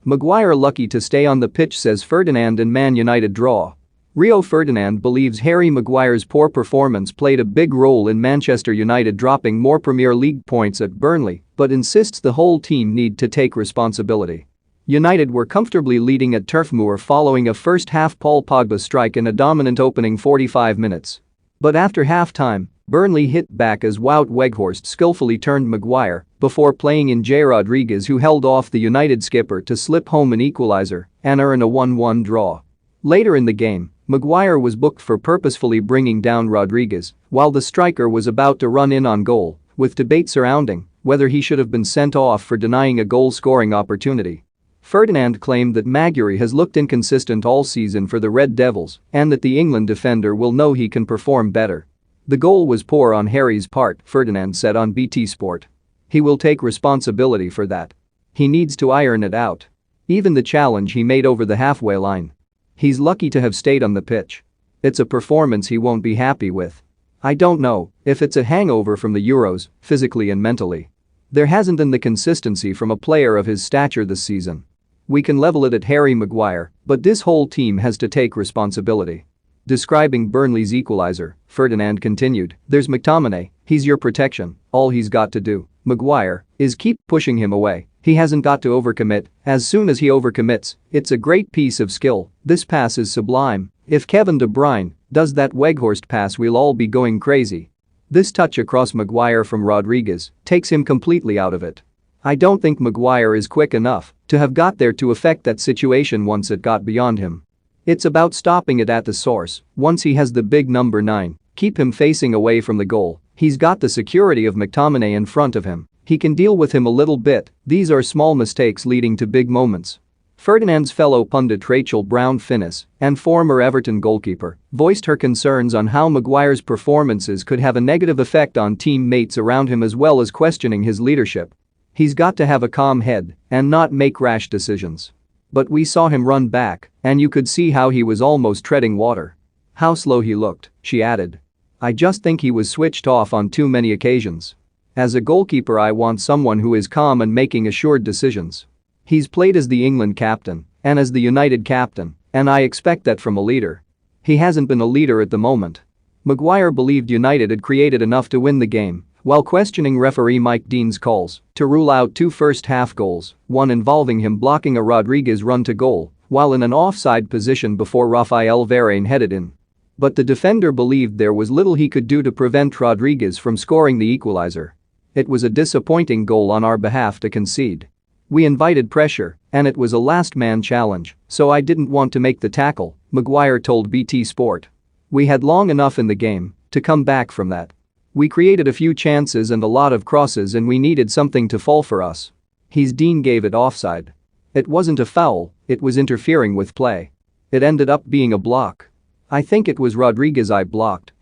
Maguire lucky to stay on the pitch, says Ferdinand in Man United draw. Rio Ferdinand believes Harry Maguire's poor performance played a big role in Manchester United dropping more Premier League points at Burnley, but insists the whole team need to take responsibility. United were comfortably leading at Turf Moor following a first-half Paul Pogba strike in a dominant opening 45 minutes. But after half-time, Burnley hit back as Wout Weghorst skillfully turned Maguire before playing in Jay Rodriguez, who held off the United skipper to slip home an equaliser and earn a 1-1 draw. Later in the game, Maguire was booked for purposefully bringing down Rodriguez while the striker was about to run in on goal, with debate surrounding whether he should have been sent off for denying a goal-scoring opportunity. Ferdinand claimed that Maguire has looked inconsistent all season for the Red Devils and that the England defender will know he can perform better. The goal was poor on Harry's part, Ferdinand said on BT Sport. He will take responsibility for that. He needs to iron it out. Even the challenge he made over the halfway line. He's lucky to have stayed on the pitch. It's a performance he won't be happy with. I don't know if it's a hangover from the Euros, physically and mentally. There hasn't been the consistency from a player of his stature this season. We can level it at Harry Maguire, but this whole team has to take responsibility. Describing Burnley's equaliser, Ferdinand continued, "There's McTominay, he's your protection, all he's got to do, Maguire, is keep pushing him away. He hasn't got to overcommit. As soon as he overcommits, it's a great piece of skill. This pass is sublime. If Kevin De Bruyne does that Weghorst pass, we'll all be going crazy." This touch across Maguire from Rodriguez takes him completely out of it. I don't think Maguire is quick enough to have got there to affect that situation once it got beyond him. It's about stopping it at the source. Once he has the big number 9, keep him facing away from the goal. He's got the security of McTominay in front of him. He can deal with him a little bit. These are small mistakes leading to big moments. Ferdinand's fellow pundit Rachel Brown-Finnis and former Everton goalkeeper voiced her concerns on how Maguire's performances could have a negative effect on teammates around him, as well as questioning his leadership. He's got to have a calm head and not make rash decisions. But we saw him run back, and you could see how he was almost treading water. How slow he looked, she added. I just think he was switched off on too many occasions. As a goalkeeper, I want someone who is calm and making assured decisions. He's played as the England captain and as the United captain, and I expect that from a leader. He hasn't been a leader at the moment. Maguire believed United had created enough to win the game, while questioning referee Mike Dean's calls to rule out 2 first-half goals, one involving him blocking a Rodriguez run to goal while in an offside position before Rafael Varane headed in. But the defender believed there was little he could do to prevent Rodriguez from scoring the equaliser. It was a disappointing goal on our behalf to concede. We invited pressure, and it was a last-man challenge, so I didn't want to make the tackle, Maguire told BT Sport. We had long enough in the game to come back from that. We created a few chances and a lot of crosses, and we needed something to fall for us. Dean gave it offside. It wasn't a foul, it was interfering with play. It ended up being a block. I think it was Rodriguez I blocked.